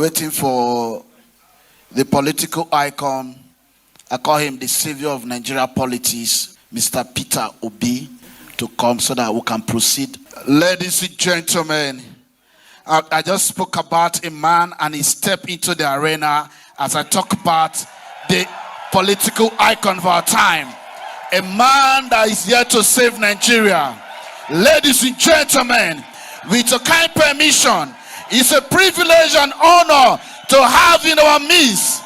We're waiting for the political icon. I call him the savior of Nigeria politics, Mr. Peter Obi, to come so that we can proceed. Ladies and gentlemen, I just spoke about a man and he stepped into the arena as I talk about the political icon of our time. A man that is here to save Nigeria. Ladies and gentlemen, with your kind permission, it's a privilege and honor to have in our midst,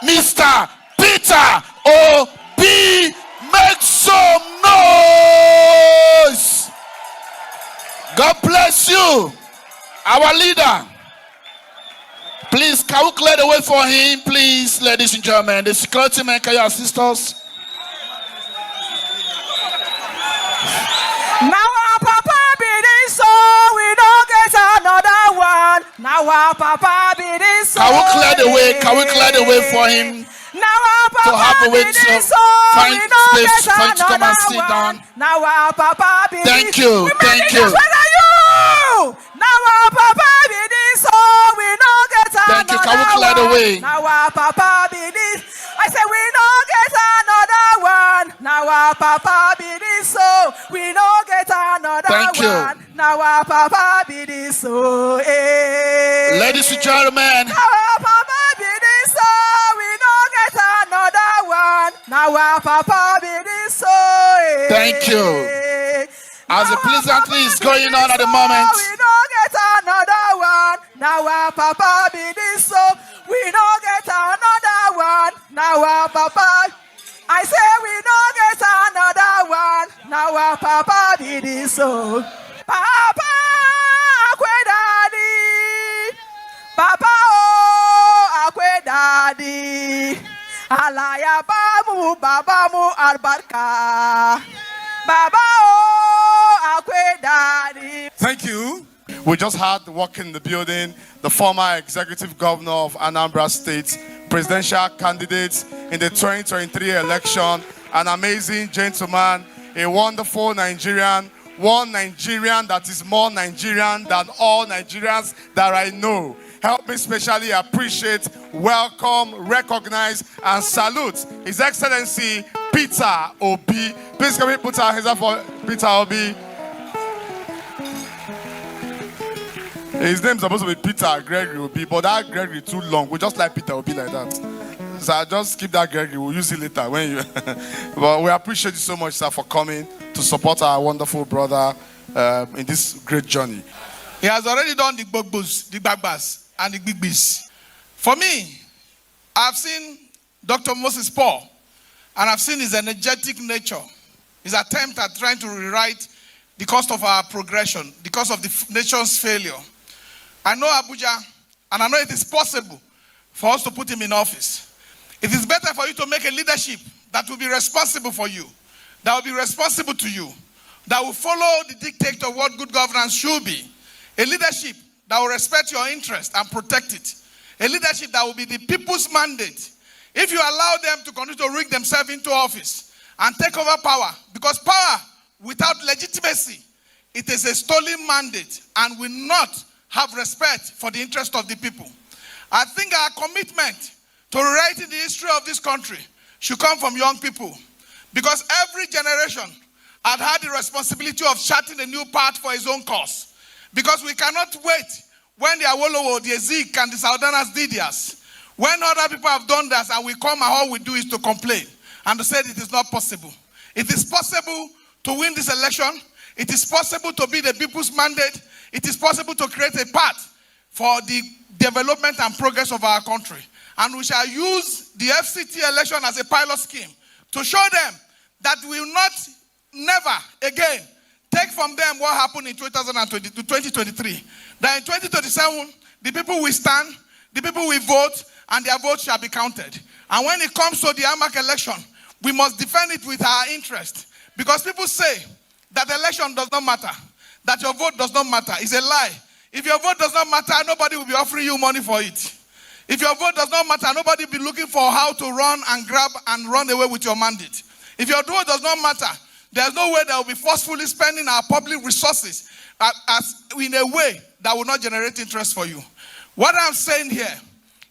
Mr. Peter Obi. Make some noise. God bless you, our leader. Please, can we clear the way for him, please, ladies and gentlemen? The security men, can you assist us? Now our papa be this, so we don't get another one. Now our papa be this, so can we clear the way? Can we clear the way for him? Now our papa to have a way to find space for you to come and sit down. Now our papa be thank you, thank you. Where are you? Now our papa be this, so we don't get another one. Thank you. Can we clear the way? Now our papa be this. I say we don't get another one. Now our papa be this, so we don't get another thank one. You. Now our papa be this, so ladies and gentlemen. Now our papa be this, so we don't get another one. Now our papa be this, so thank you. As the pleasantly is going on at the moment. We don't get another one. Now our papa be this, so we don't get another one. Now our papa, I say we don't get another one. Now our papa be this, so Papa, akwe daddy, Papa oh akwe daddy, alaya bamu babamu albarka, Baba oh akwe daddy. Thank you. We just had walking in the building the former executive governor of Anambra State, presidential candidate in the 2023 election, an amazing gentleman, a wonderful Nigerian, one Nigerian that is more Nigerian than all Nigerians that I know. Help me specially appreciate, welcome, recognize, and salute His Excellency Peter Obi. Please can we put our hands up for Peter Obi? His name is supposed to be Peter Gregory Obi, but that Gregory too long. We just like Peter Obi like that. So I just keep that Gregory. We'll use it later when you. But we appreciate you so much, sir, for coming to support our wonderful brother in this great journey. He has already done the bugbos, the bagbas, and the bigbis. For me, I've seen Dr. Moses Paul, and I've seen his energetic nature, his attempt at trying to rewrite the cost of our progression, the cost of the nation's failure. I know Abuja, and I know it is possible for us to put him in office. It is better for you to make a leadership that will be responsible for you, that will be responsible to you, that will follow the dictate of what good governance should be. A leadership that will respect your interest and protect it. A leadership that will be the people's mandate. If you allow them to continue to rig themselves into office and take over power, because power without legitimacy, it is a stolen mandate and will not have respect for the interest of the people. I think our commitment to rewriting the history of this country should come from young people, because every generation had the responsibility of charting a new path for his own cause. Because we cannot wait when the Awolowo, the Ezek, and the Saudanas did theirs. When other people have done that and we come and all we do is to complain and to say it is not possible. It is possible to win this election. It is possible to be the people's mandate. It is possible to create a path for the development and progress of our country. And we shall use the FCT election as a pilot scheme to show them that we will not, never again, take from them what happened in 2023. That in 2027, the people will stand, the people will vote, and their vote shall be counted. And when it comes to the AMAC election, we must defend it with our interest. Because people say that the election does not matter, that your vote does not matter. It's a lie. If your vote does not matter, nobody will be offering you money for it. If your vote does not matter, nobody will be looking for how to run and grab and run away with your mandate. If your vote does not matter, There's no way they will be forcefully spending our public resources as in a way that will not generate interest for you. What I'm saying here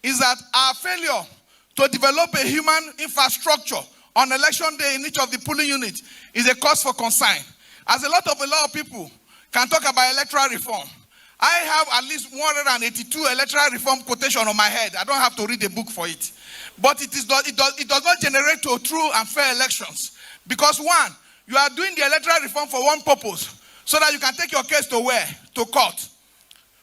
is that our failure to develop a human infrastructure on election day in each of the polling units is a cause for concern. As a lot of people can talk about electoral reform. I have at least 182 electoral reform quotation on my head. I don't have to read a book for it. But it does not generate to true and fair elections. Because one, you are doing the electoral reform for one purpose, so that you can take your case to where? To court.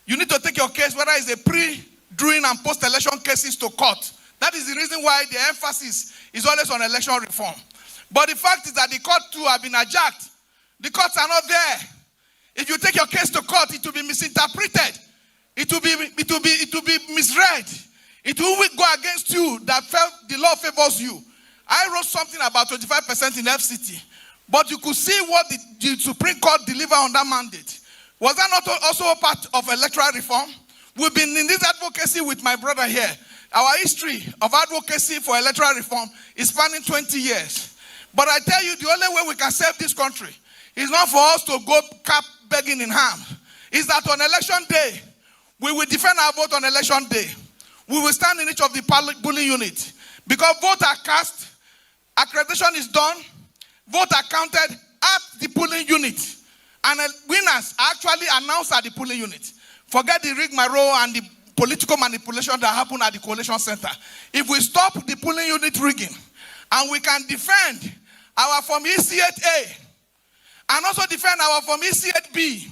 You need to take your case, whether it's a pre, during, and post-election cases, to court. That is the reason why the emphasis is always on election reform. But the fact is that the court too have been adjourned. The courts are not there. If you take your case to court, it will be misinterpreted. It will be misread. It will go against you that felt the law favors you. I wrote something about 25% in FCT. But you could see what the Supreme Court delivered on that mandate. Was that not also a part of electoral reform? We've been in this advocacy with my brother here. Our history of advocacy for electoral reform is spanning 20 years. But I tell you, the only way we can save this country is not for us to go cap begging in hand. It's that on election day, we will defend our vote on election day. We will stand in each of the polling units. Because votes are cast, accreditation is done, votes are counted at the polling unit. And winners are actually announced at the polling unit. Forget the rigmarole and the political manipulation that happened at the coalition center. If we stop the polling unit rigging, and we can defend our Form E-C-8A, and also defend our Form E-C-8B,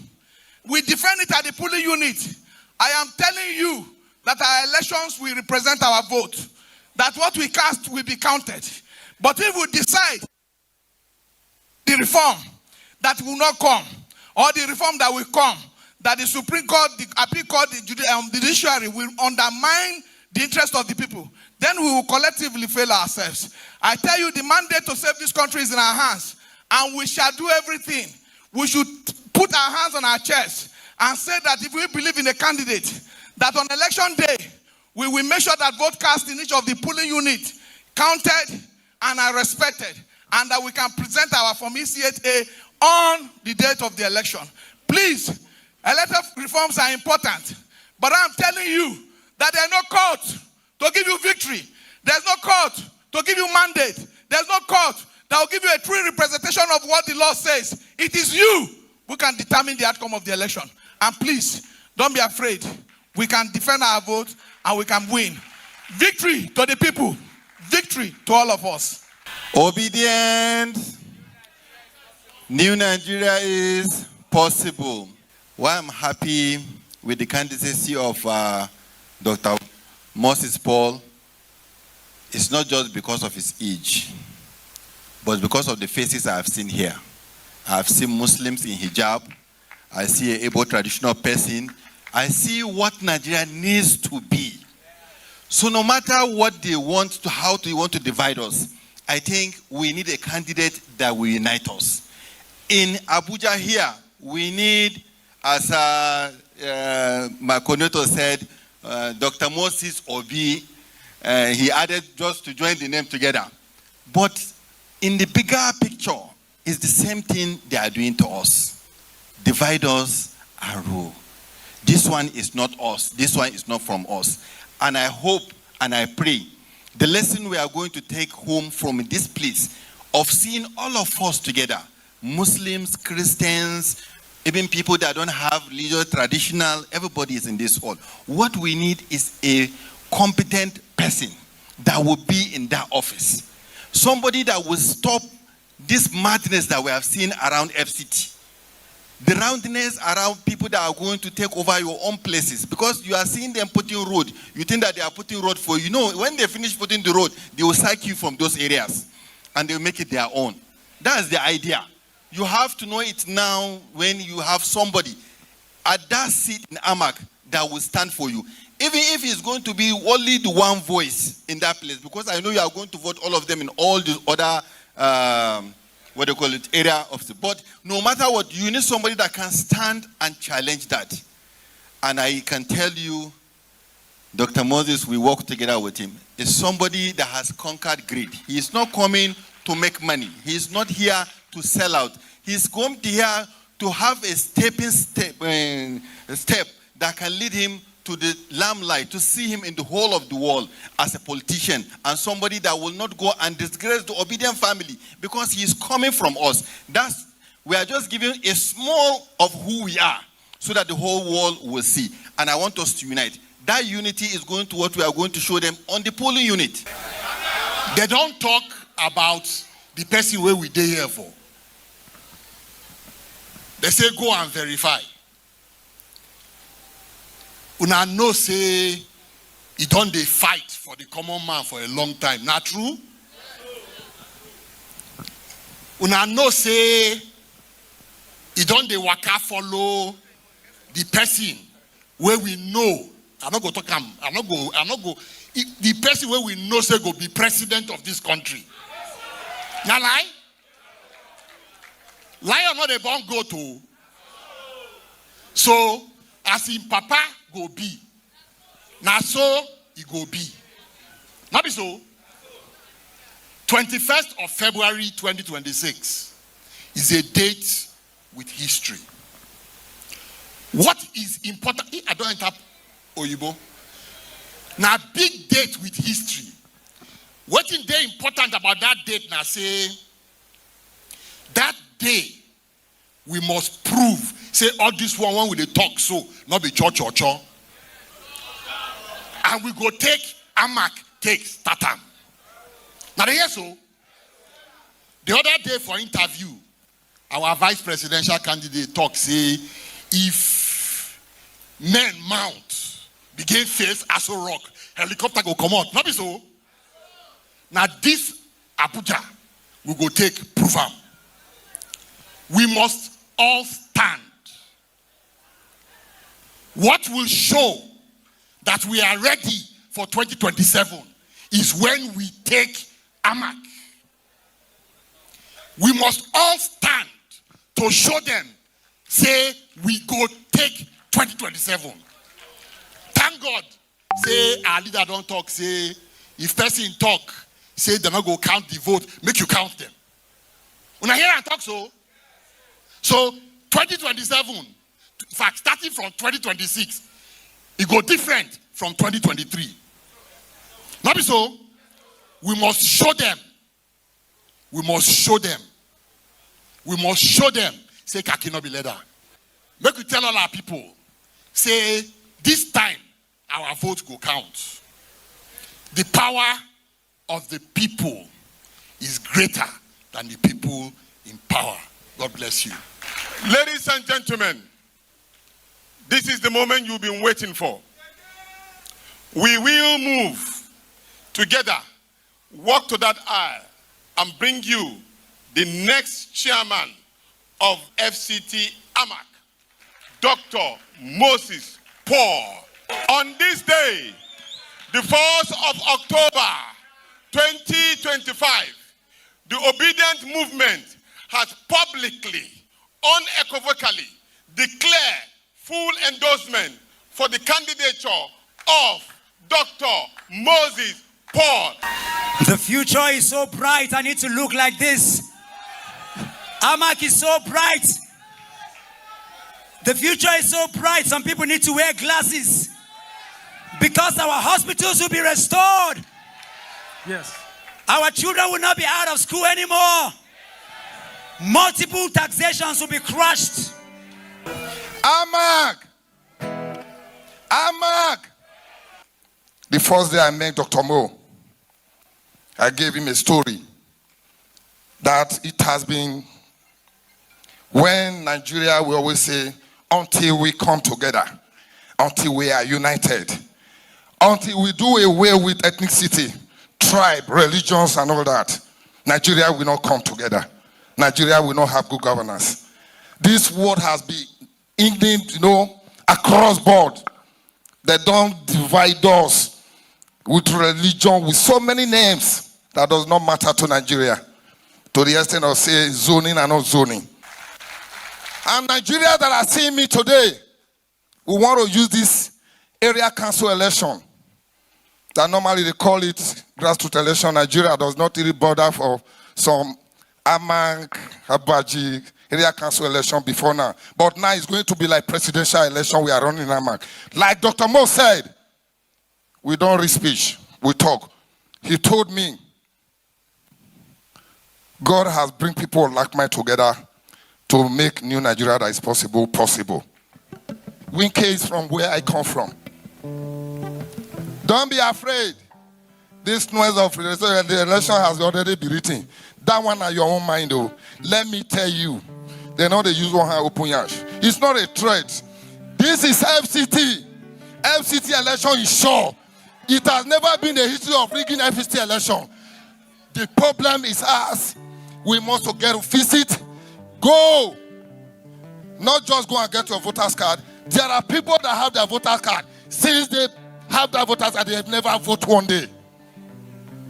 we defend it at the polling unit. I am telling you that our elections will represent our vote. That what we cast will be counted. But if we decide the reform that will not come, or the reform that will come, that the Supreme Court, the Appeal Court, the judiciary will undermine the interest of the people, then we will collectively fail ourselves. I tell you, the mandate to save this country is in our hands, and we shall do everything. We should put our hands on our chest and say that if we believe in a candidate, that on election day, we will make sure that vote cast in each of the polling units counted and are respected, and that we can present our Form E-C-8A on the date of the election. Please, electoral reforms are important, but I'm telling you that there's no court to give you victory. There's no court to give you mandate. There's no court that will give you a true representation of what the law says. It is you who can determine the outcome of the election. And please, don't be afraid. We can defend our vote and we can win. Victory to the people. Victory to all of us. Obedient. New Nigeria is possible. Why I'm happy with the candidacy of Dr. Moses Paul is not just because of his age, but because of the faces I have seen here. I have seen Muslims in hijab. I see an able traditional person. I see what Nigeria needs to be. So no matter what they want to, how they want to divide us, I think we need a candidate that will unite us. In Abuja here, we need, as my coordinator said, Dr. Moses Obi. He added just to join the name together. But in the bigger picture, it's the same thing they are doing to us. Divide us and rule. This one is not us. This one is not from us. And I hope and I pray the lesson we are going to take home from this place of seeing all of us together, Muslims, Christians, even people that don't have religious, traditional, everybody is in this hall. What we need is a competent person that will be in that office. Somebody that will stop this madness that we have seen around FCT. The roundness around people that are going to take over your own places. Because you are seeing them putting road. You think that they are putting road for you. No, when they finish putting the road, they will sack you from those areas. And they will make it their own. That's the idea. You have to know it now when you have somebody at that seat in AMAC that will stand for you. Even if it's going to be only the one voice in that place. Because I know you are going to vote all of them in all the other area of the board. No matter what, you need somebody that can stand and challenge that. And I can tell you, Dr. Moses, we work together with him, is somebody that has conquered greed. He is not coming to make money. He is not here to sell out. He's come here to have a stepping step that can lead him to the limelight, to see him in the whole of the world as a politician and somebody that will not go and disgrace the Obidients family because he is coming from us. We are just giving a small of who we are so that the whole world will see. And I want us to unite. That unity is going to what we are going to show them on the polling unit. They don't talk about the person where we dey here for. They say go and verify. Una know say he don't dey fight for the common man for a long time. Not true? Una know say he don't dey waka follow the person where we know. I'm not go talk am. I'm not go. The person where we know say go be president of this country. Now lie? Lie or not, they born go to. So as in Papa go be, now so he go be. Not be so. 21st of February 2026 is a date with history. What is important? I don't enter Oyibo. Now big date with history. What is very important about that date now say that day we must prove say all this one with the talk so not be church or church. And we go take AMAC take Statam. Now the year so the other day for interview our vice presidential candidate talk say if men mount begin face Aso Rock helicopter go come out. Not be so. Now this Abuja we go take prove am. We must all stand. What will show that we are ready for 2027 is when we take AMAC. We must all stand to show them, say we go take 2027. Thank God, say our leader don't talk, say if person talk, say they're not going to count the vote, make you count them. When I hear and talk so 2027, in fact, starting from 2026, it go different from 2023. Not be so. We must show them. We must show them. We must show them. Say, Kaki no be leader. Make we tell all our people. Say, this time, our vote go count. The power of the people is greater than the people in power. God bless you. Ladies and gentlemen, this is the moment you've been waiting for. We will move together, walk to that aisle, and bring you the next chairman of FCT AMAC, Dr. Moses Paul. On this day, the 4th of October, 2025, the Obidients movement has publicly, unequivocally declared full endorsement for the candidature of Dr. Moses Paul. The future is so bright, I need to look like this. AMAC is so bright. The future is so bright, some people need to wear glasses. Because our hospitals will be restored. Yes. Our children will not be out of school anymore. Multiple taxations will be crushed. AMAC. AMAC. The first day I met Dr. Mo, I gave him a story that it has been when Nigeria, we always say, until we come together, until we are united, until we do away with ethnicity, tribe, religions, and all that, Nigeria will not come together. Nigeria will not have good governance. This word has been ignorant, across board. They don't divide us with religion, with so many names that does not matter to Nigeria. To the extent of say zoning and not zoning. And Nigeria that are seeing me today, we want to use this area council election. That normally they call it grassroots election. Nigeria does not really bother for some AMAC, Abuja, area council election before now. But now it's going to be like presidential election. We are running AMAC. Like Dr. Mo said, we don't read speech, we talk. He told me, God has bring people like mine together to make new Nigeria that is possible. Winke is from where I come from. Don't be afraid. This noise of the election has already been written. That one at your own mind, though. Let me tell you, they know they use one hand open yash. It's not a threat. This is FCT. FCT election is sure. It has never been a history of rigging FCT election. The problem is us. We must get visit. Go. Not just go and get your voter's card. There are people that have their voter's card. Since they have their voter's card, they have never voted one day.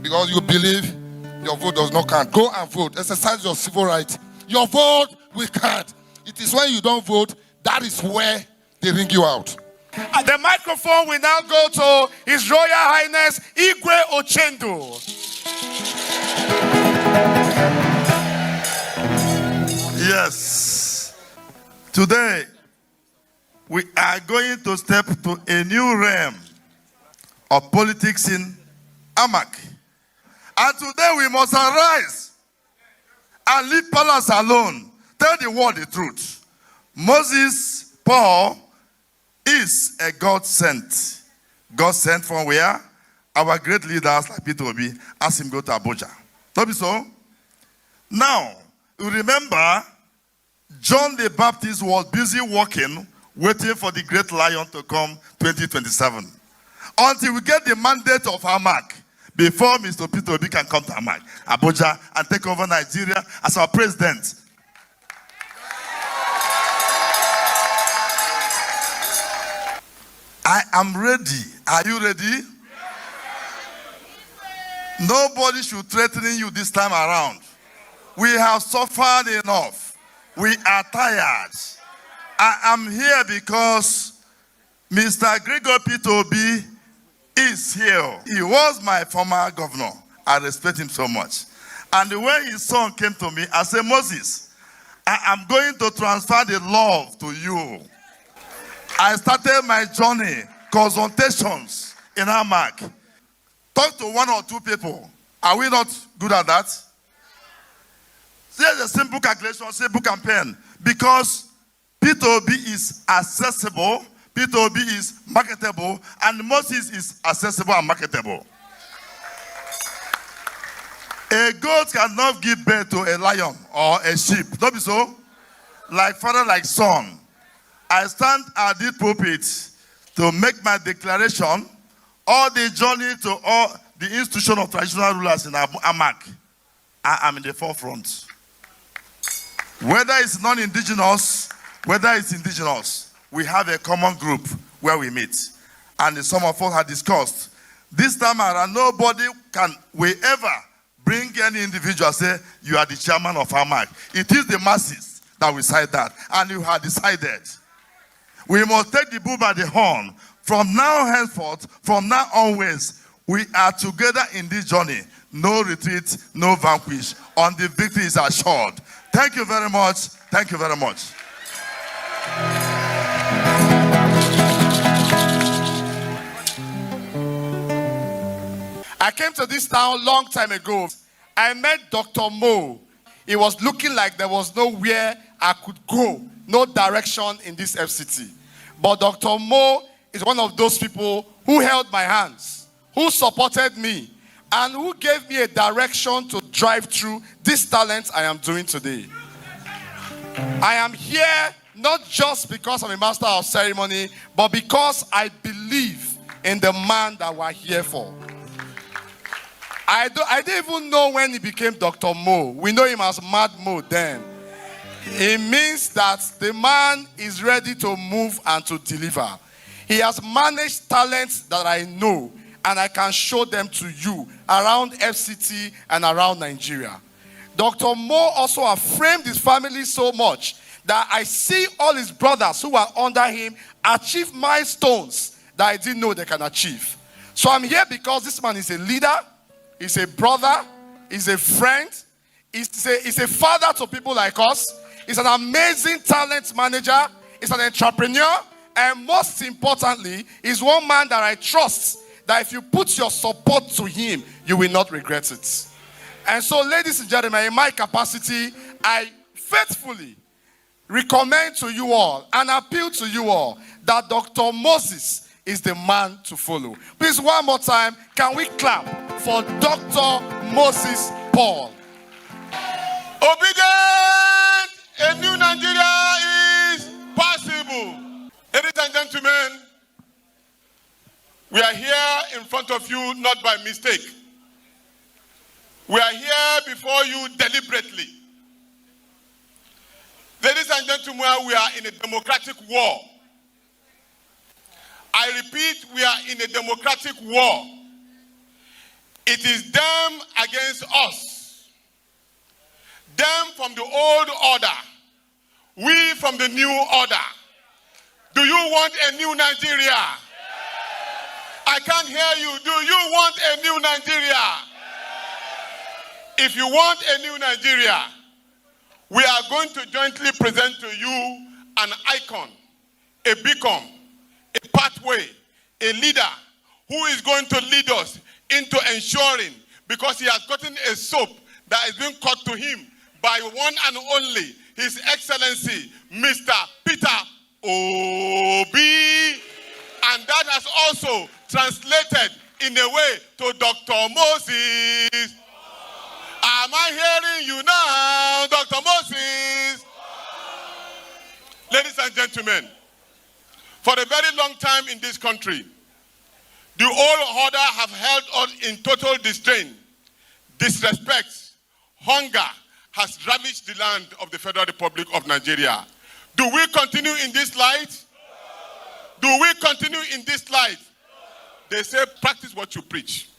Because you believe your vote does not count. Go and vote. Exercise your civil rights. Your vote will count. It is when you don't vote, that is where they ring you out. And the microphone will now go to His Royal Highness Igwe Ochendo. Yes. Today, we are going to step to a new realm of politics in AMAC. And today we must arise and leave palace alone. Tell the world the truth. Moses Paul is a God sent. God sent from where? Our great leaders like Peter Obi asked him to go to Abuja. Don't be so? Now, you remember John the Baptist was busy working, waiting for the great lion to come 2027. Until we get the mandate of AMAC, before Mr. Peter Obi can come to AMAC, Abuja, and take over Nigeria as our president. I am ready. Are you ready? Nobody should threaten you this time around. We have suffered enough. We are tired. I am here because Mr. Gregor Peter Obi is here. He was my former governor. I respect him so much. And when his son came to me, I said, Moses, I am going to transfer the love to you. I started my journey, consultations in AMAC. Talk to one or two people. Are we not good at that? Here's a simple calculation, simple campaign. Because Peter Obi is accessible, Peter Obi is marketable, and Moses is accessible and marketable. A goat cannot give birth to a lion or a sheep. Don't be so? Like father, like son. I stand at the pulpit to make my declaration, all the journey to all the institution of traditional rulers in AMAC. I am in the forefront. Whether it's non-indigenous, whether it's indigenous, we have a common group where we meet. And some of us have discussed. This time around, nobody will ever bring any individual and say, you are the chairman of AMAC. It is the masses that will decide that. And you have decided. We must take the bull by the horn. From now henceforth, from now onwards, we are together in this journey. No retreat, no vanquish. On the victory is assured. Thank you very much. Thank you very much. I came to this town a long time ago. I met Dr. Mo. It was looking like there was nowhere I could go, no direction in this FCT. But Dr. Mo is one of those people who held my hands, who supported me, and who gave me a direction to drive through this talent I am doing today. I am here not just because I'm a master of ceremony, but because I believe in the man that we're here for. I didn't even know when he became Dr. Mo. We know him as Mad Mo then. It means that the man is ready to move and to deliver. He has managed talents that I know, and I can show them to you around FCT and around Nigeria. Dr. Mo also has framed his family so much that I see all his brothers who are under him achieve milestones that I didn't know they can achieve. So I'm here because this man is a leader, he's a brother, he's a friend, He's a father to people like us. He's an amazing talent manager. He's an entrepreneur. And most importantly, he's one man that I trust that if you put your support to him, you will not regret it. And so, ladies and gentlemen, in my capacity, I faithfully recommend to you all and appeal to you all that Dr. Moses is the man to follow. Please, one more time, can we clap for Dr. Moses Paul? Obedient, a new Nigeria is possible. Ladies and gentlemen, we are here in front of you not by mistake. We are here before you deliberately. Ladies and gentlemen, we are in a democratic war. I repeat, we are in a democratic war. It is them against us. Them from the old order. We from the new order. Do you want a new Nigeria? I can't hear you. Do you want a new Nigeria? If you want a new Nigeria, we are going to jointly present to you an icon, a beacon, a pathway, a leader who is going to lead us into ensuring, because he has gotten a soap that is being cut to him by one and only His Excellency, Mr. Peter Obi. And that has also translated in a way to Dr. Moses. Am I hearing you now, Dr. Moses? Ladies and gentlemen, for a very long time in this country, the old order have held us in total disdain, disrespect, hunger has ravished the land of the Federal Republic of Nigeria. Do we continue in this light? Do we continue in this light? They say, practice what you preach.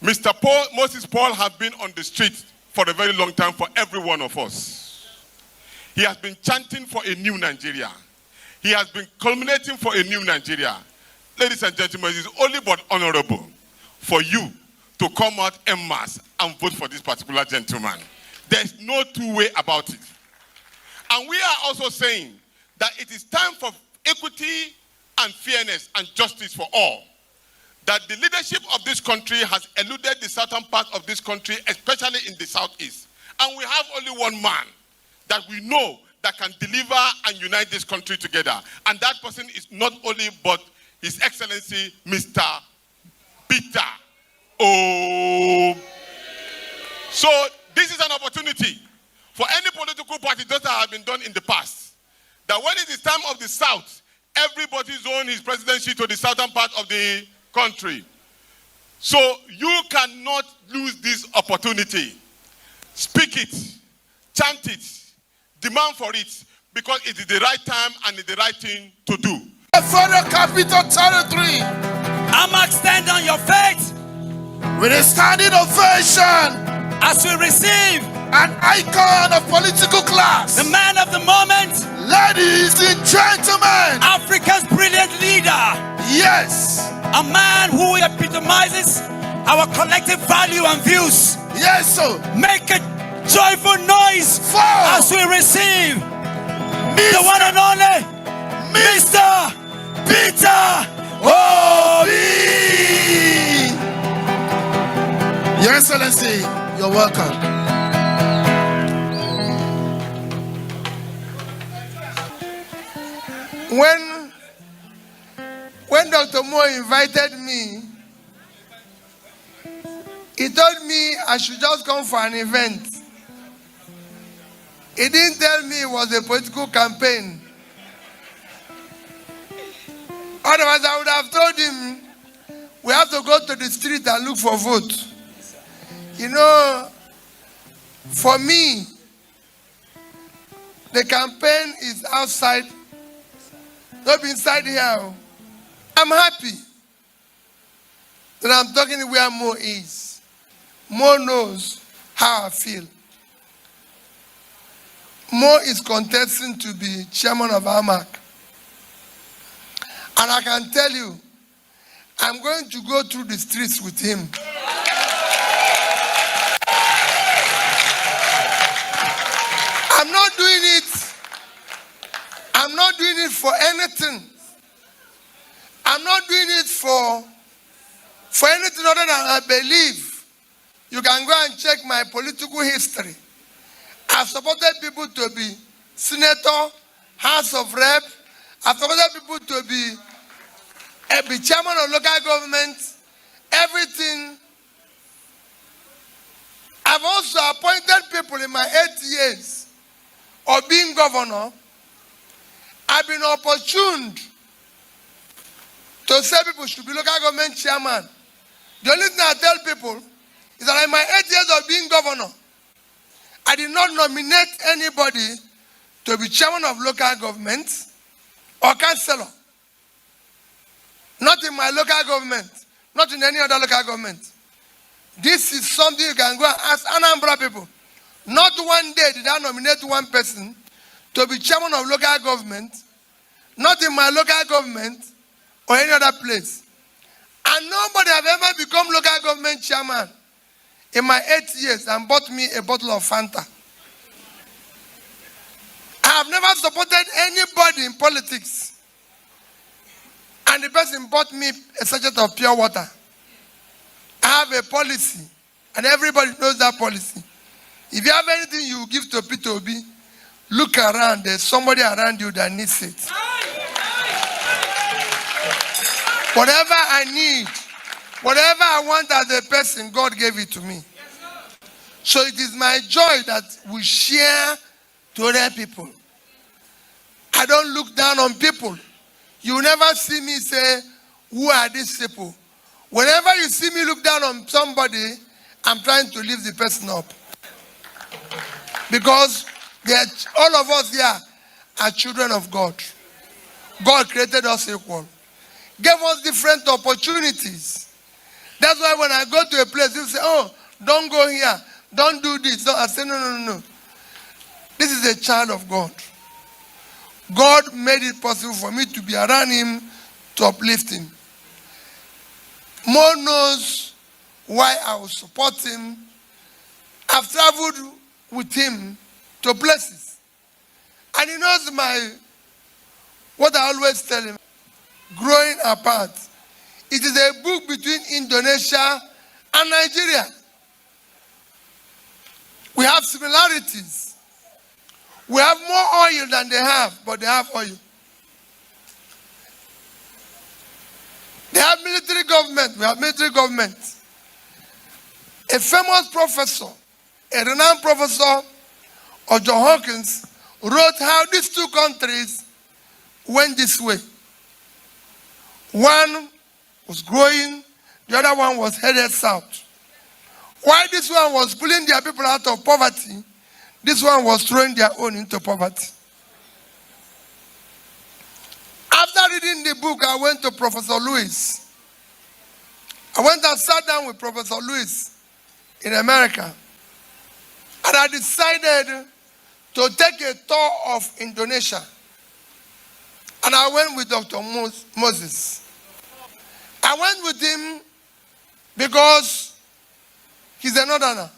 Mr. Moses Paul has been on the street for a very long time for every one of us. He has been chanting for a new Nigeria. He has been culminating for a new Nigeria. Ladies and gentlemen, it is only but honorable for you to come out en masse and vote for this particular gentleman. There's no two-way about it. And we are also saying that it is time for equity and fairness and justice for all. That the leadership of this country has eluded the southern part of this country, especially in the southeast. And we have only one man that we know that can deliver and unite this country together. And that person is not only but His Excellency, Mr. Peter Obi. So this is an opportunity for any political party, just as has been done in the past, that when it is time of the South, everybody zone his presidency to the southern part of the country. So you cannot lose this opportunity. Speak it, chant it, demand for it, because it is the right time and it's the right thing to do. Federal Capital Territory, AMAC, stand on your faith with a standing ovation, as we receive an icon of political class, the man of the moment, ladies and gentlemen, Africa's brilliant leader. Yes, a man who epitomizes our collective value and views. Yes, sir. Make a joyful noise as we receive the one and only Mr. Peter Obi. Your Excellency, you're welcome. When Dr. Mo invited me, he told me I should just come for an event. He didn't tell me it was a political campaign. Otherwise, I would have told him we have to go to the street and look for vote. You know, for me, the campaign is outside, not inside here. I'm happy that I'm talking where Mo is. Mo knows how I feel. Mo is contesting to be chairman of AMAC. And I can tell you, I'm going to go through the streets with him. not doing it. I'm not doing it for anything. I'm not doing it for anything other than I believe. You can go and check my political history. I've supported people to be senator, House of Rep. I've supported people to be chairman of local government, everything. I've also appointed people in my 8 years of being governor. I've been opportuned to say people should be local government chairman. The only thing I tell people is that in my 8 years of being governor, I did not nominate anybody to be chairman of local government or councillor. Not in my local government, not in any other local government. This is something you can go and ask Anambra people. Not one day did I nominate one person to be chairman of local government, not in my local government or any other place. And nobody have ever become local government chairman in my 8 years and bought me a bottle of Fanta. I have never supported anybody in politics and the person bought me a sachet of pure water. I have a policy and everybody knows that policy. If you have anything you give to Peter Obi, look around, there's somebody around you that needs it. Whatever I need, whatever I want as a person, God gave it to me. So it is my joy that we share to other people. I don't look down on people. You never see me say, who are these people? Whenever you see me look down on somebody, I'm trying to lift the person up. Because all of us here are children of God. God created us equal. Gave us different opportunities. That's why when I go to a place, you say, oh, don't go here. Don't do this. I say, no. This is a child of God. God made it possible for me to be around him, to uplift him. Mo knows why I will support him. I've traveled with him to places. And he knows what I always tell him, growing apart. It is a book between Indonesia and Nigeria. We have similarities. We have more oil than they have, but they have oil. They have military government. We have military government. A famous professor, a renowned professor of John Hawkins, wrote how these two countries went this way. One was growing, the other one was headed south. While this one was pulling their people out of poverty, this one was throwing their own into poverty. After reading the book, I went to Professor Lewis. I went and sat down with Professor Lewis in America. And I decided to take a tour of Indonesia. And I went with Dr. Moses. I went with him because he's a northerner.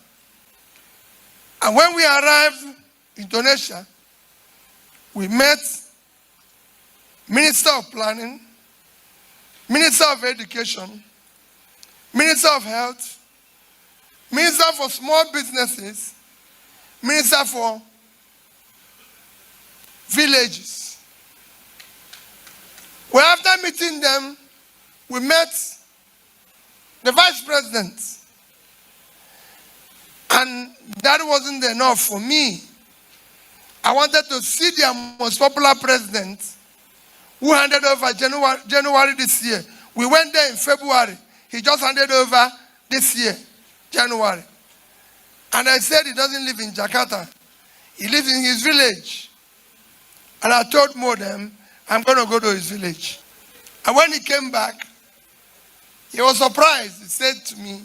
And when we arrived in Indonesia, we met Minister of Planning, Minister of Education, Minister of Health, Minister for Small Businesses, Minister for Villages. Well, after meeting them, we met the Vice President. And that wasn't enough for me. I wanted to see their most popular president who handed over January this year. We went there in February. He just handed over this year, January. And I said he doesn't live in Jakarta. He lives in his village. And I told Modem, I'm going to go to his village. And when he came back, he was surprised. He said to me,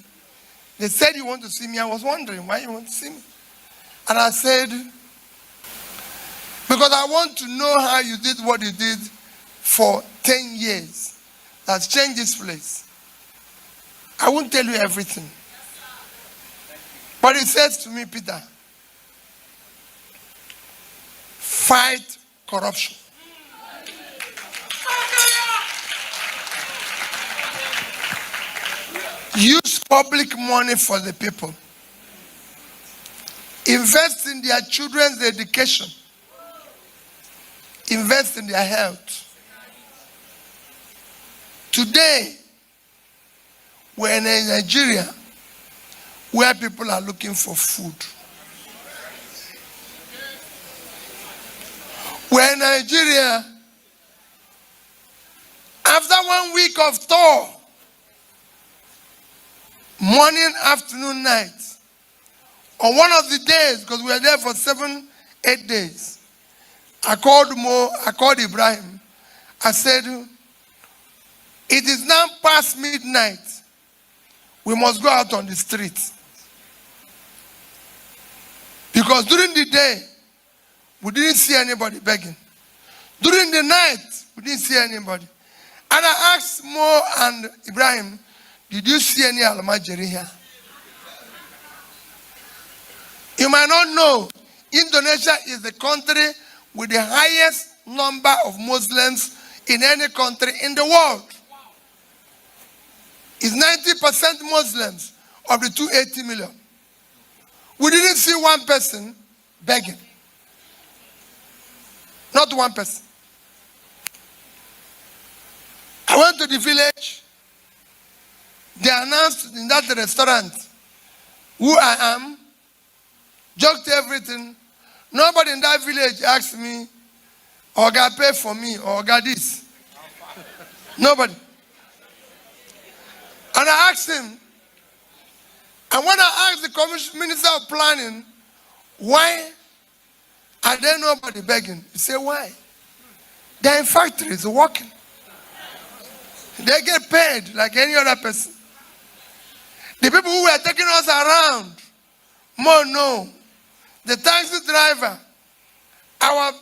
they said you want to see me. I was wondering why you want to see me. And I said, because I want to know how you did what you did for 10 years. That's changed this place. I won't tell you everything. But he says to me, Peter, fight corruption. Use public money for the people. Invest in their children's education. Invest in their health. Today, we're in Nigeria where people are looking for food. We're in Nigeria after 1 week of tour, morning, afternoon, night. On one of the days, because we were there for 7-8 days, I called Mo, I called Ibrahim. I said, it is now past midnight. We must go out on the street. Because during the day, we didn't see anybody begging. During the night, we didn't see anybody. And I asked Mo and Ibrahim, did you see any Almajiri here? You might not know, Indonesia is the country with the highest number of Muslims in any country in the world. It's 90% Muslims of the 280 million. We didn't see one person begging. Not one person. I went to the village. They announced in that restaurant who I am, joked everything. Nobody in that village asked me, Oga pay for me, or Oga this. Nobody. And I asked him, and when I asked the Minister of Planning, why are there nobody begging? He said, why? They're in factories working. They get paid like any other person. The people who were taking us around, more no. The taxi driver, our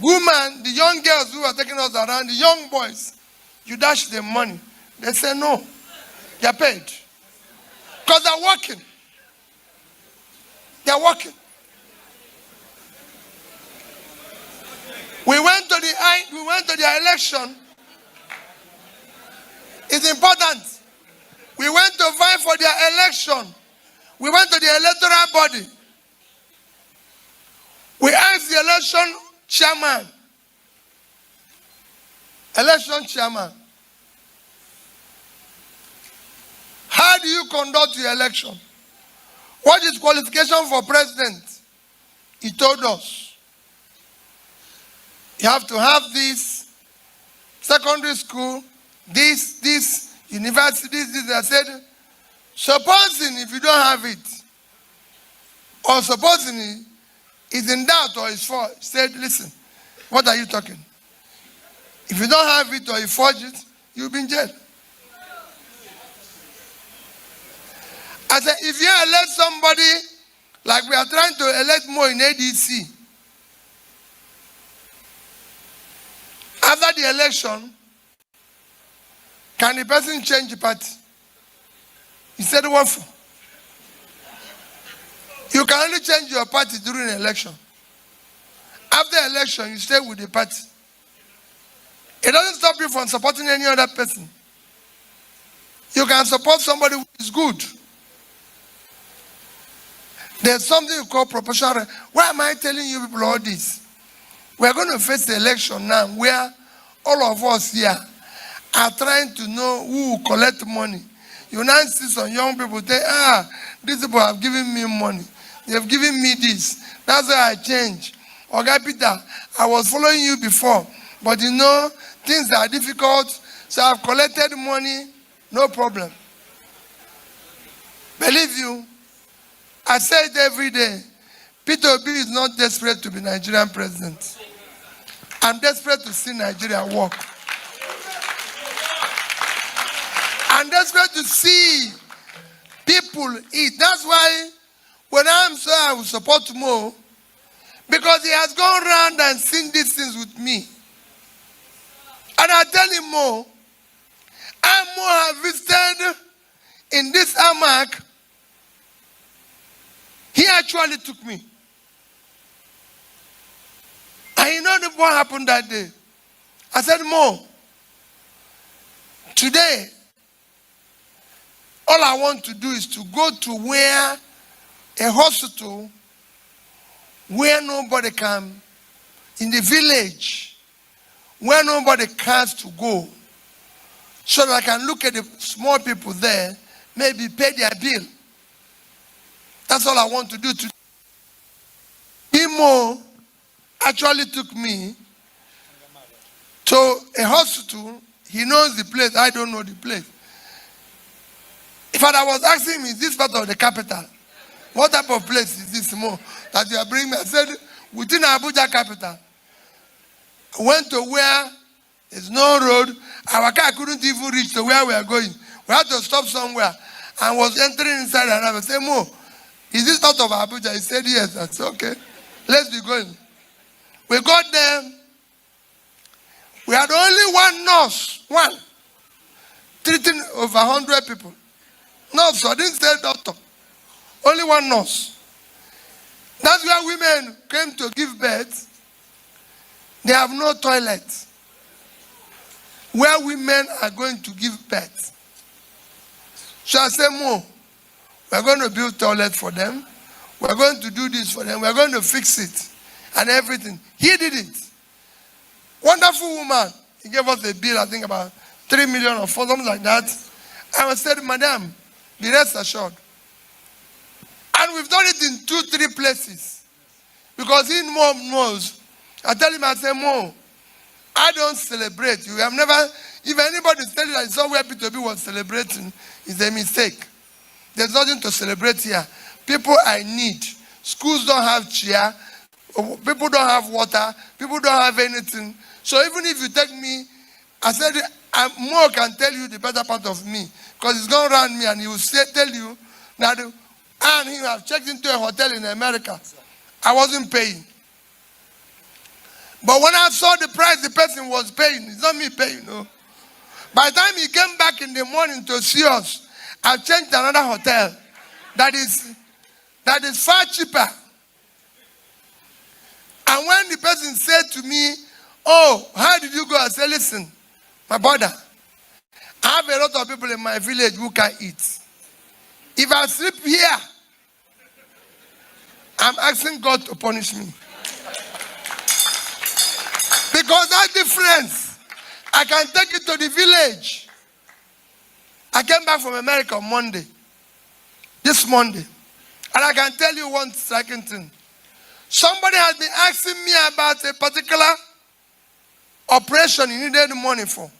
woman, the young girls who were taking us around, the young boys, you dash them money. They say no. They're paid. Because they're working. They're working. We went to the election. It's important. We went to vie for their election. We went to the electoral body. We asked the election chairman. How do you conduct the election? What is qualification for president? He told us. You have to have this, secondary school, this, university, this. I said, supposing if you don't have it, or supposing it's in doubt or it's false, he said, listen, what are you talking? If you don't have it or you forge it, you'll be in jail. I said, if you elect somebody like we are trying to elect more in ADC, after the election, can the person change the party? He said, what for? You can only change your party during an election. After election, you stay with the party. It doesn't stop you from supporting any other person. You can support somebody who is good. There's something you call proportional. Why am I telling you people all this? We're going to face the election now where all of us here are trying to know who will collect money. You now see some young people say, these people have given me money. They have given me this. That's why I changed. Okay, Peter, I was following you before. But you know, things are difficult. So I've collected money. No problem. Believe you, I say it every day. Peter Obi is not desperate to be Nigerian president. I'm desperate to see Nigeria work. I'm desperate to see people eat. That's why when I'm saying I will support Mo, because he has gone around and seen these things with me. And I tell him Mo have visited in this AMAC. He actually took me. And you know what happened that day? I said, Mo, today, all I want to do is to go to where a hospital where nobody can, in the village, where nobody cares to go, so that I can look at the small people there, maybe pay their bill. That's all I want to do. Imo actually took me to a hospital. He knows the place. I don't know the place. In fact, I was asking him, is this part of the capital? What type of place is this more that you are bringing me? I said, within Abuja capital. I went to where there's no road. Our car couldn't even reach to where we are going. We had to stop somewhere. And was entering inside and I said, Mo, is this part of Abuja? He said, yes. I said, okay. Let's be going. We got there. We had only one nurse, one, treating over 100 people. Nurse, I didn't say doctor. Only one nurse. That's where women came to give birth. They have no toilet. Where women are going to give birth. So I said, Mo, we're going to build toilet for them. We're going to do this for them. We're going to fix it and everything. He did it. Wonderful woman. He gave us a bill, I think about 3 million or 4, something like that. I said, Madam, be rest assured. And we've done it in 2-3 places. Because he knows. I tell him, I say, Mo, I don't celebrate. You have never, if anybody tells you that it's somewhere P2B was celebrating, it's a mistake. There's nothing to celebrate here. People I need. Schools don't have chair. People don't have water. People don't have anything. So even if you take me, I said, Mo can tell you the better part of me. Because he's going around me and he will tell you that, and he have checked into a hotel in America. I wasn't paying. But when I saw the price the person was paying, it's not me paying, no. By the time he came back in the morning to see us, I changed another hotel that is far cheaper. And when the person said to me, oh, how did you go? I said, listen, my brother, I have a lot of people in my village who can eat. If I sleep here, I'm asking God to punish me. Because that difference, I can take it to the village. I came back from America on Monday. This Monday. And I can tell you one second thing. Somebody has been asking me about a particular operation you needed money for.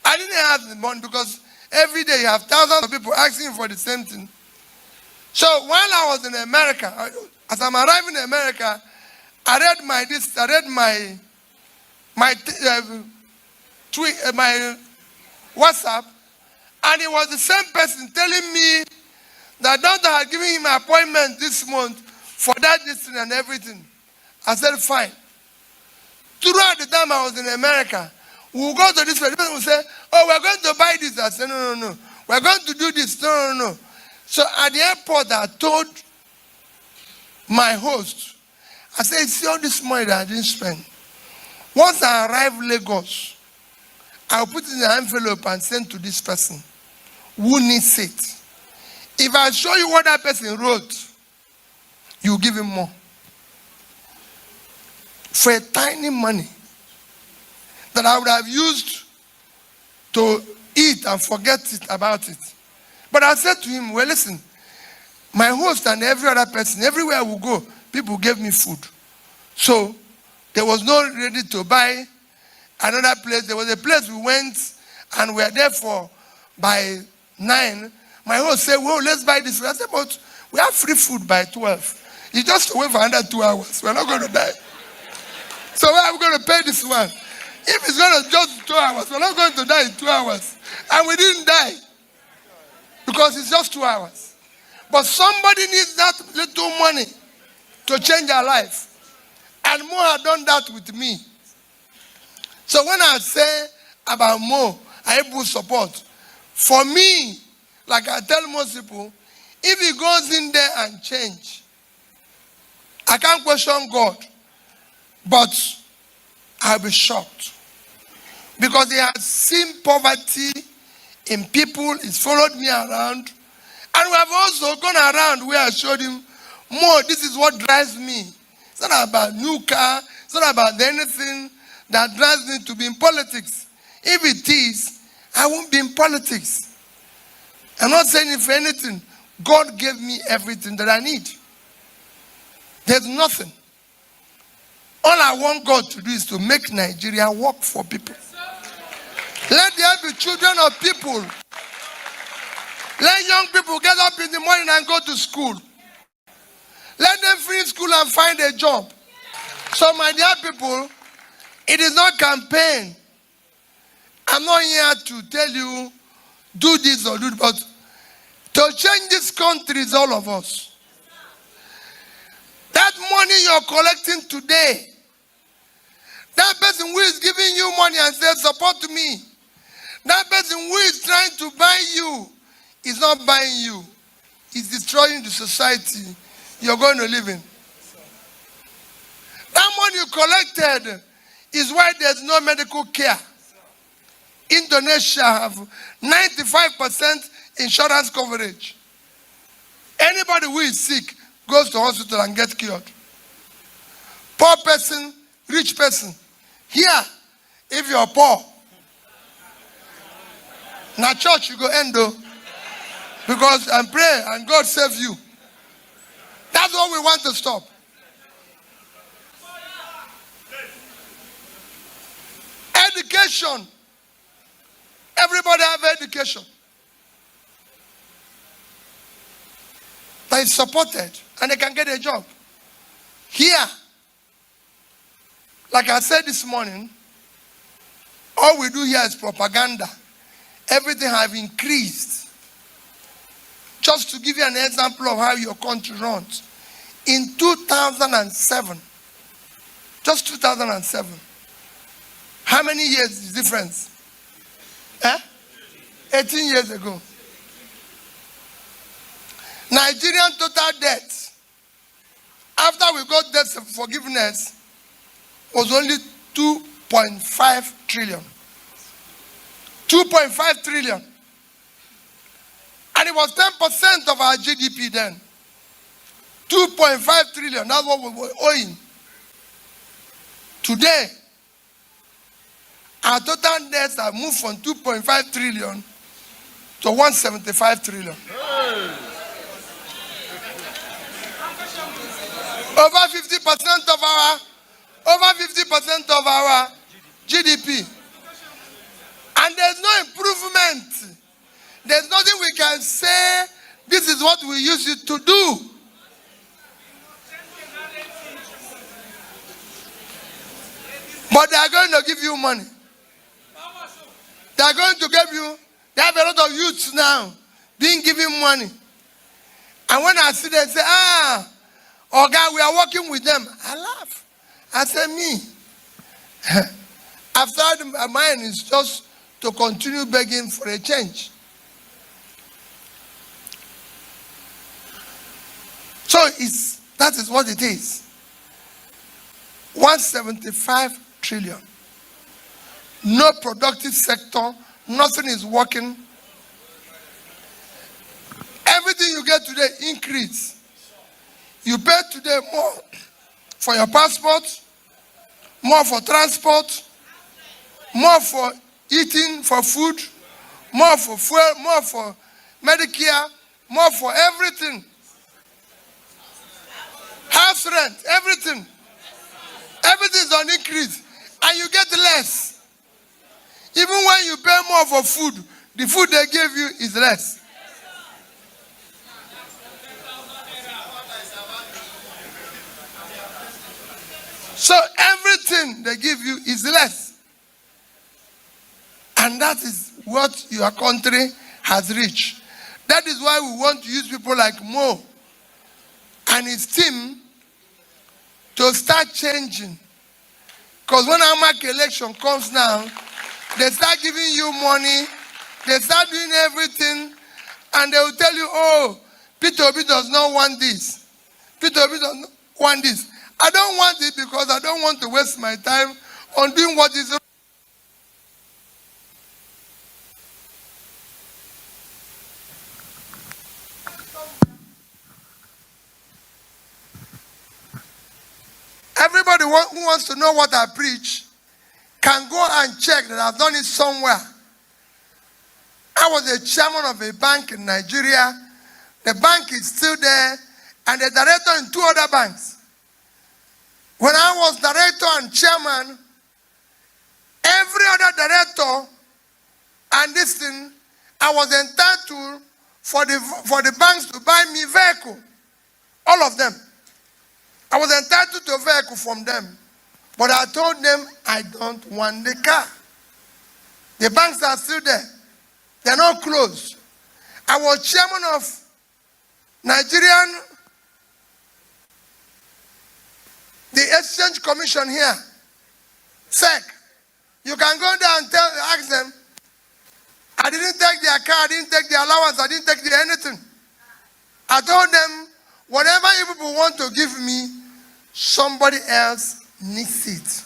I didn't have the money because every day you have thousands of people asking for the same thing. So while I was in America, as I'm arriving in America, I read my WhatsApp, and it was the same person telling me that doctor had given him an appointment this month for that, this thing and everything. I said, fine. Throughout the time I was in America, we'll go to this place. The person will say, oh, we're going to buy this. I said, no. We're going to do this. No. So at the airport, I told my host, I said, see all this money that I didn't spend. Once I arrive in Lagos, I'll put it in an envelope and send to this person who needs it. If I show you what that person wrote, you give him more. For a tiny money that I would have used to eat and forget about it. But I said to him, well, listen, my host and every other person, everywhere we go, people gave me food. So there was no ready to buy another place. There was a place we went and we were there for by 9. My host said, well, let's buy this. I said, but we have free food by 12. You just wait for another 2 hours. We're not going to die. So where are we going to pay this one? If it's going to just 2 hours, we're not going to die in 2 hours. And we didn't die. Because it's just 2 hours. But somebody needs that little money to change our life. And Mo had done that with me. So when I say about Mo, I able support. For me, like I tell most people, if he goes in there and change, I can't question God. But I'll be shocked. Because he has seen poverty in people, he's followed me around. And we have also gone around where I showed him more. This is what drives me. It's not about new car. It's not about anything that drives me to be in politics. If it is, I won't be in politics. I'm not saying it for anything. God gave me everything that I need. There's nothing. All I want God to do is to make Nigeria work for people. Let there be children of people. Let young people get up in the morning and go to school. Let them finish school and find a job. So my dear people, it is not campaign. I'm not here to tell you do this or do that, but to change this country is all of us. That money you're collecting today, that person who is giving you money and says support me, that person who is trying to buy you is not buying you. It's destroying the society you're going to live in. That money you collected is why there's no medical care. Indonesia have 95% insurance coverage. Anybody who is sick goes to hospital and gets cured. Poor person, rich person. Here, if you're poor, now church you go end though, because and pray and God save you. That's what we want to stop. Education. Everybody have education that is supported and they can get a job. Here, like I said this morning, all we do here is propaganda. Everything have increased. Just to give you an example of how your country runs. In 2007, just 2007, how many years is the difference? 18 years ago. Nigerian total debt, after we got debt forgiveness, was only 2.5 trillion. 2.5 trillion. And it was 10% of our GDP then. 2.5 trillion, that's what we were owing. Today, our total debts have moved from 2.5 trillion to 175 trillion. Over 50% of our GDP. And there's no improvement. There's nothing we can say, this is what we use it to do. But they are going to give you money. They are going to give you, they have a lot of youths now being given money. And when I see them say, oh God, we are working with them, I laugh. I say, me. I've started, my mind is just to continue begging for a change. So that is what it is. 175 trillion. No productive sector, nothing is working. Everything you get today increase. You pay today more for your passport, more for transport, more for eating, for food, more for fuel, more for Medicare, more for everything. House rent, everything. Everything is on increase. And you get less. Even when you pay more for food, the food they give you is less. So everything they give you is less. And that is what your country has reached. That is why we want to use people like Mo and his team to start changing. Because when AMAC election comes now, they start giving you money, they start doing everything, and they will tell you, oh, Peter Obi does not want this. Peter Obi does not want this. I don't want it because I don't want to waste my time on doing what is. Everybody who wants to know what I preach can go and check that I've done it somewhere. I was the chairman of a bank in Nigeria. The bank is still there, and the director in 2 other banks. When I was director and chairman, every other director and this thing, I was entitled for the banks to buy me vehicle. All of them. I was entitled to a vehicle from them. But I told them I don't want the car. The banks are still there. They're not closed. I was chairman of Nigerian, the Exchange Commission here, SEC. You can go there and ask them, I didn't take their car, I didn't take their allowance, I didn't take their anything. I told them, whatever you people want to give me, somebody else needs it.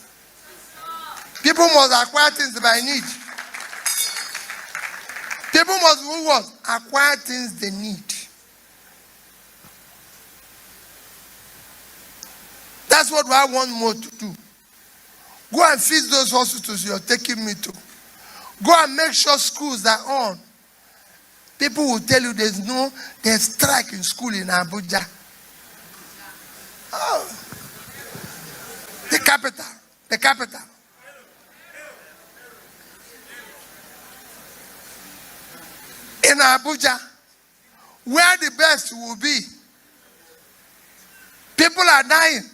People must acquire things by need. People must do what? Acquire things they need. That's what I want more to do. Go and feed those hospitals you're taking me to. Go and make sure schools are on. People will tell you there's strike in school in Abuja. Oh. The capital. The capital. In Abuja, where the best will be. People are dying.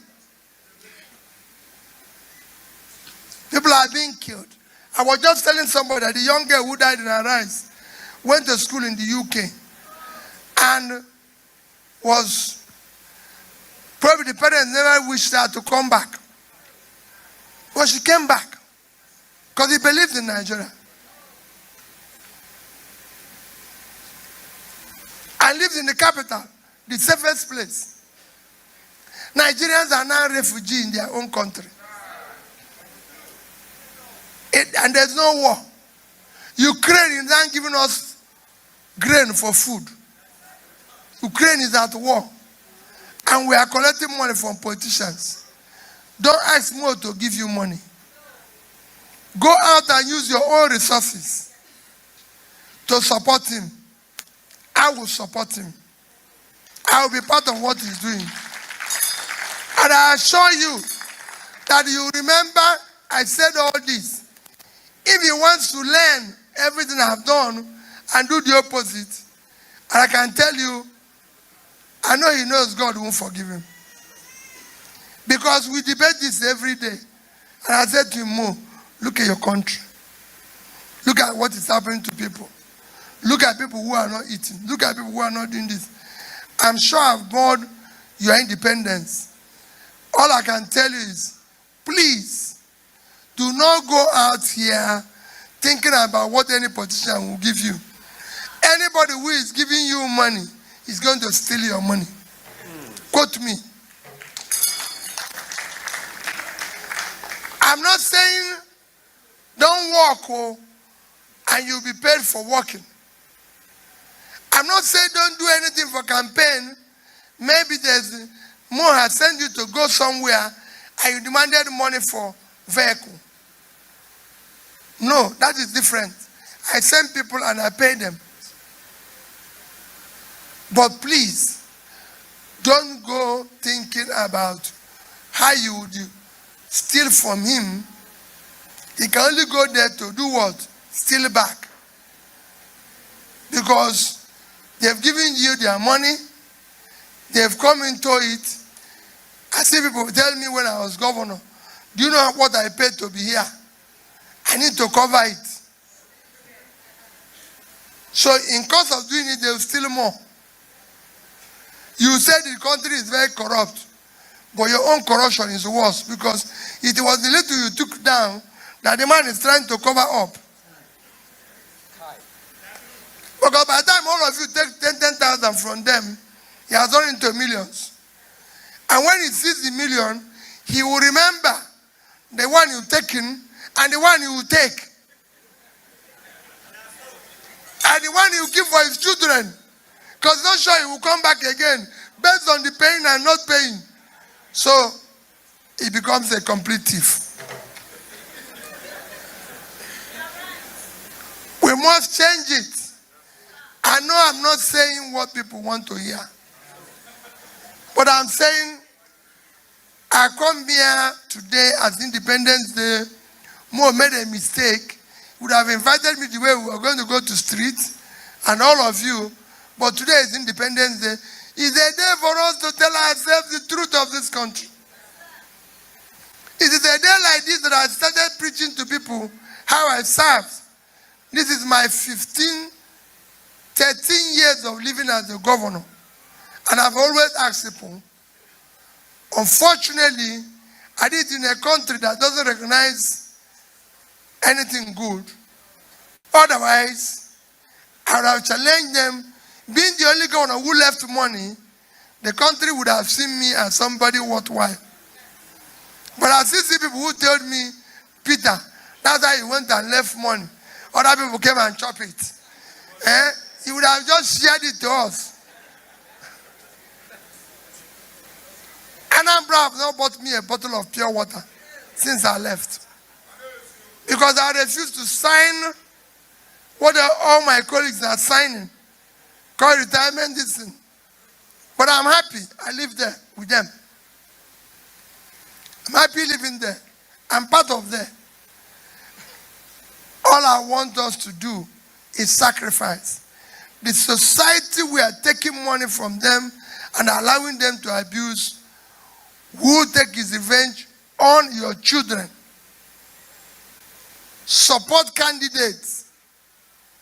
People are being killed. I was just telling somebody that the young girl who died in Arise went to school in the UK and was probably the parents never wished her to come back. But she came back because he believed in Nigeria. I lived in the capital, the safest place. Nigerians are now refugees in their own country. And there's no war. Ukraine is not giving us grain for food. Ukraine is at war. And we are collecting money from politicians. Don't ask Mo to give you money. Go out and use your own resources to support him. I will support him. I will be part of what he's doing. And I assure you that you remember I said all this. If he wants to learn everything I've done and do the opposite, and I can tell you, I know he knows God won't forgive him. Because we debate this every day. And I said to him, Mo, look at your country. Look at what is happening to people. Look at people who are not eating. Look at people who are not doing this. I'm sure I've bored your independence. All I can tell you is, please, do not go out here thinking about what any politician will give you. Anybody who is giving you money is going to steal your money. Quote me. I'm not saying don't work and you'll be paid for working. I'm not saying don't do anything for campaign. Maybe there's more has sent you to go somewhere and you demanded money for vehicle. No, that is different. I send people and I pay them. But please, don't go thinking about how you would steal from him. He can only go there to do what? Steal back. Because they've given you their money. They've come into it. I see people tell me when I was governor, do you know what I paid to be here? I need to cover it. So in course of doing it, they'll steal more. You said the country is very corrupt, but your own corruption is worse because it was the little you took down that the man is trying to cover up. Because by the time all of you take 10,000 from them, he has turned into millions. And when he sees the million, he will remember the one you've taken and the one you will take. And the one you give for his children. Because not sure he will come back again based on the paying and not paying. So he becomes a complete thief. We must change it. I know I'm not saying what people want to hear. But I'm saying I come here today as Independence Day. Mo made a mistake. He would have invited me the way we were going to go to street and all of you. But today is Independence Day. It's a day for us to tell ourselves the truth of this country. It is a day like this that I started preaching to people how I serve. This is my 13 years of living as a governor. And I've always asked people, unfortunately, I did it in a country that doesn't recognize anything good. Otherwise, I would have challenged them. Being the only governor who left money, the country would have seen me as somebody worthwhile. But I still see people who told me, Peter, that's how you went and left money. Other people came and chopped it. He would have just shared it to us. Anambra have not bought me a bottle of pure water since I left. Because I refused to sign what all my colleagues are signing. Called retirement this thing. But I'm happy. I live there with them. I'm happy living there. I'm part of there. All I want us to do is sacrifice. The society we are taking money from them and allowing them to abuse, who will take his revenge on your children. Support candidates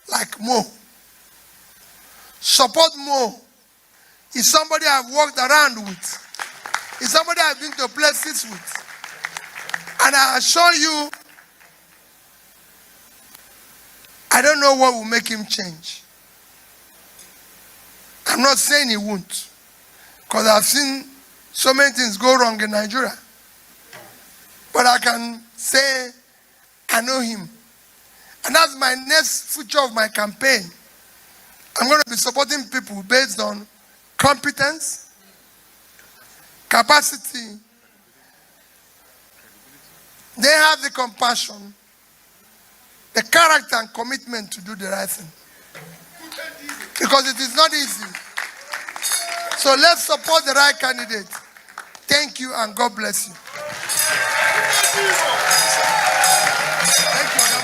like Mo. Support Mo. He's somebody I've walked around with. He's somebody I've been to places with. And I assure you, I don't know what will make him change. I'm not saying he won't. Because I've seen so many things go wrong in Nigeria. But I can say I know him. And that's my next feature of my campaign. I'm going to be supporting people based on competence, capacity. They have the compassion, the character and commitment to do the right thing. Because it is not easy. So let's support the right candidate. Thank you and God bless you. Thank you.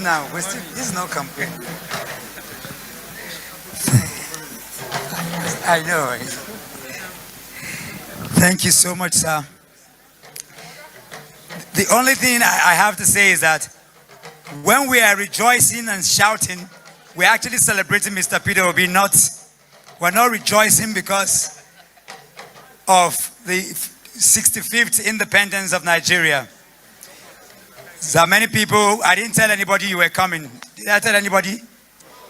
Now, this is no campaign. I know. Thank you so much, sir. The only thing I have to say is that when we are rejoicing and shouting, we're actually celebrating Mr. Peter Obi. We're not rejoicing because of the 65th independence of Nigeria. There are many people, I didn't tell anybody you were coming. Did I tell anybody?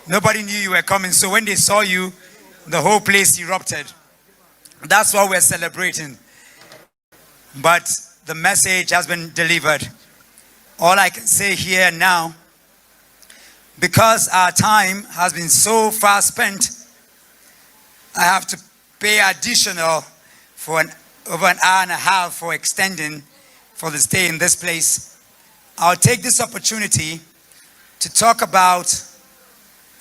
Nobody knew you were coming. So when they saw you, the whole place erupted. That's what we're celebrating. But the message has been delivered. All I can say here now, because our time has been so far spent, I have to pay additional for over an hour and a half for extending for the stay in this place. I'll take this opportunity to talk about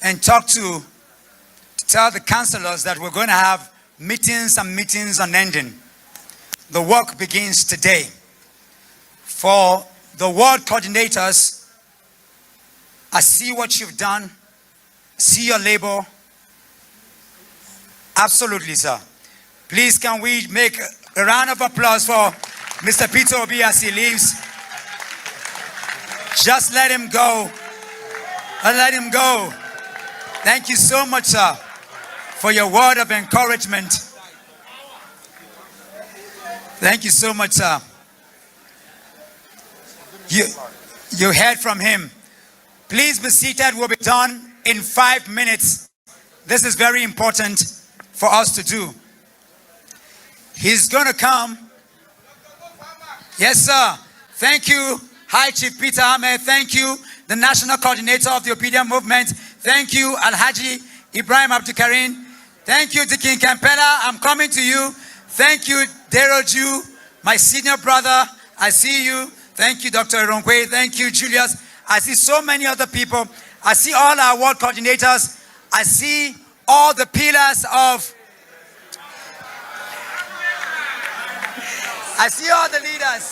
and tell the councillors that we're going to have meetings and meetings unending. The work begins today. For the ward coordinators, I see what you've done, see your labor. Absolutely, sir. Please, can we make a round of applause for Mr. Peter Obi as he leaves? Just let him go. Let him go. Thank you so much, sir, for your word of encouragement. Thank you so much, sir. You heard from him. Please be seated. We'll be done in 5 minutes. This is very important for us to do. He's going to come. Yes, sir. Thank you, High Chief Peter Ahmed. Thank you, the National Coordinator of the Obedient Movement. Thank you, Alhaji Ibrahim Abdikarim. Thank you, Dikin Kampela. I'm coming to you. Thank you, Deroju, my senior brother. I see you. Thank you, Dr. Ronkwe. Thank you, Julius. I see so many other people. I see all our ward coordinators. I see all the pillars of... I see all the leaders.